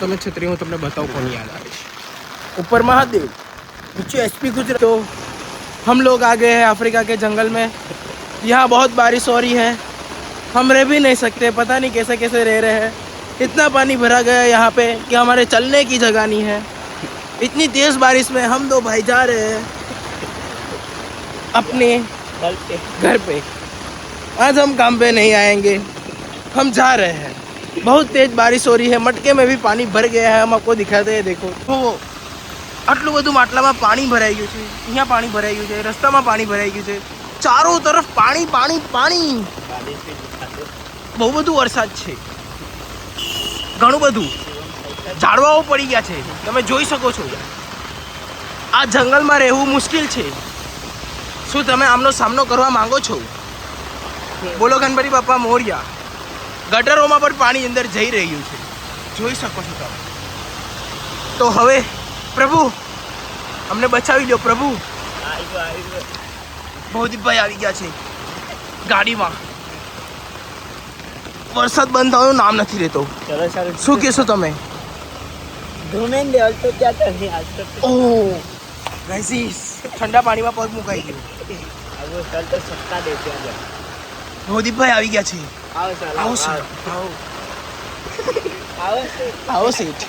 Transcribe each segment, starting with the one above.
તમે छतरी हूँ तुमने बताओ कौन याद आ रही। ऊपर महादेव, नीचे एसपी गुजरात। तो हम लोग आ गए हैं अफ्रीका के जंगल में। यहाँ बहुत बारिश हो रही है, हम रह भी नहीं सकते, पता नहीं कैसे कैसे रह रहे हैं। इतना पानी भरा गया है यहाँ पे कि हमारे चलने की जगह नहीं है। इतनी तेज़ बारिश में हम दो भाई जा रहे हैं अपने घर पे। आज हम काम पे नहीं आएंगे, हम जा रहे हैं। बहुत तेज बारिश हो रही है, मटके में भी पानी भर गया है। हम आपको दिखाते हैं, देखो तो આટલું બધું માટલામાં પાણી ભરાઈ ગયું છે। અહીંયા પાણી ભરાઈ ગયું છે, રસ્તામાં પાણી ભરાઈ ગયું છે, ચારો તરફ પાણી પાણી પાણી। બહુ બધું વરસાદ છે, ઘણું બધું ઝાડવાઓ પડી ગયા છે, તમે જોઈ શકો છો। આ જંગલમાં રહેવું મુશ્કેલ છે। શું તમે આમનો સામનો કરવા માંગો છો? બોલો ગણપતિ બાપા મોરયા। ગટરોમાં પણ પાણી અંદર જઈ રહ્યું છે, જોઈ શકો છો તમે। તો હવે પ્રભુ અમને બચાવી લો પ્રભુ। ભૌદીપભાઈ આવી ગયા છે ગાડીમાં। વરસાદ બંધ થવાનું નામ નથી લેતો। શું કહેશો તમે? ઓહ ગાઈસ, ઠંડા પાણીમાં પગ મુકાઈ ગયો। ભૌદીપભાઈ આવી ગયા છે। આવો સર, આવો સેઠ।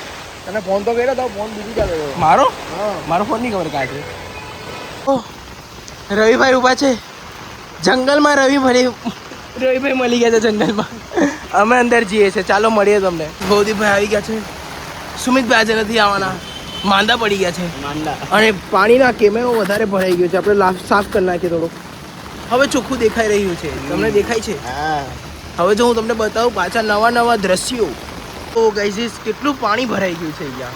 તને ફોન તો કર્યો તો ફોન બીજી ચાલે મારો ફોન નહીં ખબર કાઢે। ઓહ રવિભાઈ ઊભા છે જંગલમાં। રવિભાઈ મળી ગયા છે જંગલમાં। અમે અંદર જઈએ છીએ, ચાલો મળીએ તમને। ભૌદીપભાઈ આવી ગયા છે। સુમિતભાઈ આજે નથી આવવાના, માંદા પડી ગયા છે અને પાણીના કેમેરો વધારે ભરાઈ ગયો છે। આપણે સાફ કરી નાખીએ થોડું। હવે ચોખ્ખું દેખાઈ રહ્યું છે, તમને દેખાય છે? હવે જો હું તમને બતાવું પાછા નવા નવા દ્રશ્યો। તો ગાઈઝ કેટલું પાણી ભરાઈ ગયું છે અહીંયા।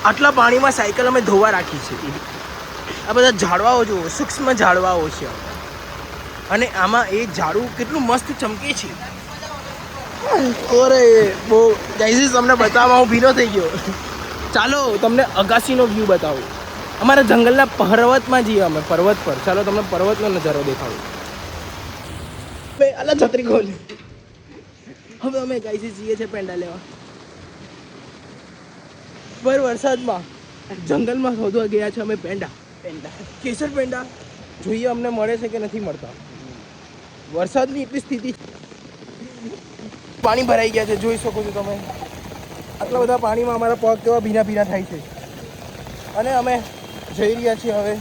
આટલા પાણીમાં સાયકલ અમે ધોવા રાખી છે। આ બધા ઝાડવાઓ જુઓ, સૂક્ષ્મ ઝાડવાઓ છે અને આમાં એ ઝાડું કેટલું મસ્ત ચમકે છે। અરે બહુ ગાઈઝ તમને બતાવવા હું ભીનો થઈ ગયો। ચાલો તમને અગાસીનો વ્યૂ બતાવું। અમારા જંગલના પર્વતમાં જઈએ અમે, પર્વત પર। ચાલો તમને પર્વતનો નજારો દેખાડું। અલા છત્રી ખોલ। હવે અમે ગાઈઝ જઈએ છીએ પેંડા લેવા। ભર વરસાદમાં જંગલમાં શોધવા ગયા છે અમે પેંડા। કેસર પેંડા જોઈએ અમને મળે છે કે નથી મળતા। વરસાદની એટલી સ્થિતિ, પાણી ભરાઈ ગયા છે, જોઈ શકો છો તમે। આટલા બધા પાણીમાં અમારા પગ કેવા ભીના ભીના થાય છે અને અમે જઈ રહ્યા છીએ હવે।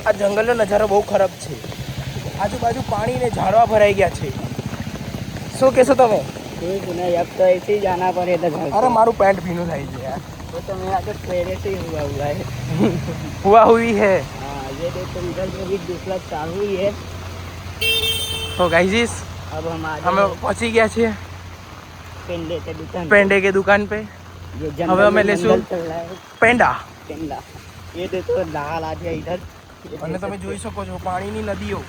આ જંગલનો નજારો બહુ ખરાબ છે। આજુબાજુ પાણી ને ઝાડવા ભરાઈ ગયા છે। શું કહેશો તમે? अब तो ऐसे ही जाना पड़ेगा घर। अरे मारू पैंट भीनू थाई है यार। वो तो मेरा तो पहले से ही हुआ है। हुआ हुई है। हाँ ये देखो इधर में भी दूसरा चालू ही है। तो गाइस अब हमें पहुंची गया छे पेंडे के दुकान पे। હવે અમે લેશું પેંડા। ये देखो लाल आ गया इधर। અને તમે જોઈ શકો છો પાણીની નદીઓ।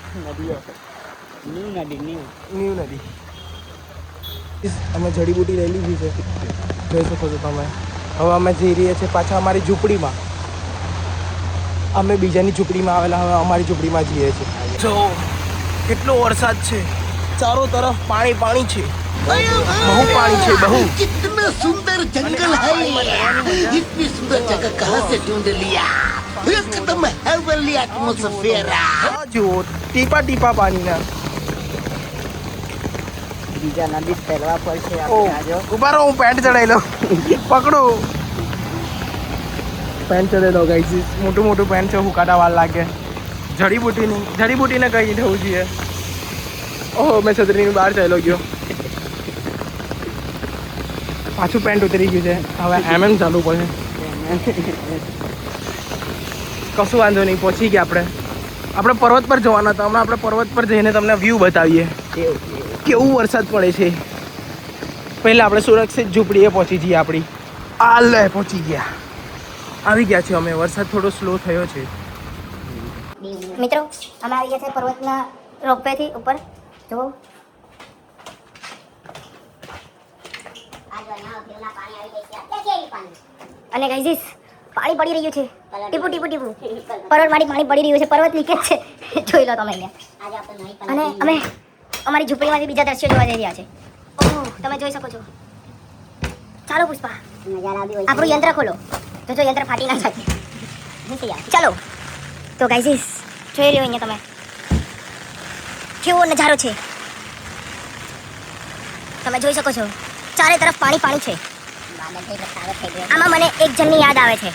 ન્યૂ નદી। અમે જડીબુટી લઈ લીધી છે, જોઈ શકો છો તમે। હવે અમે જઈ રહ્યા છીએ પાછા અમારી ઝૂંપડીમાં। અમે બીજાની ઝૂંપડીમાં આવેલા, હવે અમારી ઝૂંપડીમાં જઈએ છીએ। જો કેટલો વરસાદ છે, ચારો તરફ પાણી પાણી છે, બહુ પાણી છે, બહુ। कितना सुंदर जंगल है, इतनी सुंदर जगह कहाँ से ढूंढ लिया? एकदम हेवनली एटमॉस्फेयर। જો ટીપા ટીપા પાણીના। બીજા નદી ફેરવા પડશે ઓ આપણે આજો। ઉભા રહો, હું પેન્ટ ચડાવી લઉં। પકડો, પેન્ટ ચડાવી દો ગાઈસ। મોટું મોટું પેન્ટ છે, હુકાટા વાળ લાગે। જડીબુટીને કંઈ થવું જોઈએ। ઓહો મેં છત્રીની બહાર ચાલ્યો ગયો। પાછું પેન્ટ ઉતરી ગયું છે, હવે એમએમ ચાલુ પડશે। કશું વાંધો નહીં, પહોંચી ગયા આપણે પર્વત પર જવાના હતા। હમણાં આપણે પર્વત પર જઈને તમને વ્યૂ બતાવીએ કેવું વરસાદ પડે છે। પહેલાં આપણે સુરક્ષિત ઝૂંપડીએ પહોંચી જઈએ આપણી। આ લે પહોંચી ગયા, આવી ગયા છે અમે। વરસાદ થોડો સ્લો થયો છે। મિત્રો અમે આવી ગયા છે પર્વતના રોપવેથી ઉપર। જો અને ગાઈઝ પાણી પડી રહ્યું છે, ટીપુ ટીપુ ટીપુ પર્વતમાંથી પાણી પડી રહ્યું છે। પર્વત લીકેજ છે, જોઈ લો તમે અહીંયા। અને અમે અમારી ઝૂંપડીમાંથી બીજા દ્રશ્યો જોવા જઈ રહ્યા છે। ઓહ તમે જોઈ શકો છો. ચાલો પુષ્પા, આપણું યંત્ર ખોલો. જો યંત્ર ફાટી ના જાય. ચાલો તો ગાઈઝીસ, જોઈ રહ્યો અહીંયા તમે કેવો નજારો છે. તમે જોઈ શકો છો ચારે તરફ પાણી પાણી છે. આમાં મને એક જણની યાદ આવે છે.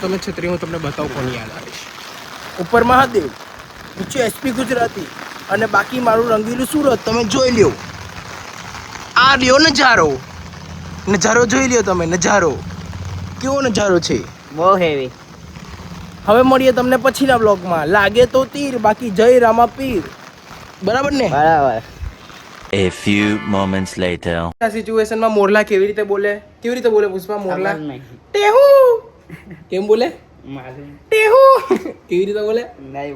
તમે છત્રી હું તમને બતાવું કોની યાદ આવે છે. ઉપર મહાદેવ, નીચે એસપી ગુજરાતી અને બાકી મારું રંગીલું સુરત. તમે જોઈ લ્યો, આ લ્યો નજારો. નજારો જોઈ લ્યો તમે, નજારો કેવો નજારો છે. બહુ હેવી. હવે મળીએ તમને પછીના બ્લોગમાં. લાગે તો તીર, બાકી જય રામા પીર. બરાબર ને? બરાબર. A few moments later. આ સિચ્યુએશનમાં મોરલા કેવી રીતે બોલે? કેવી રીતે બોલે પુષ્પા મોરલા? ખબર નહીં. ટેહુ. કેમ બોલે? માલુમ ટેહુ. કેવી રીતે બોલે? નહીં.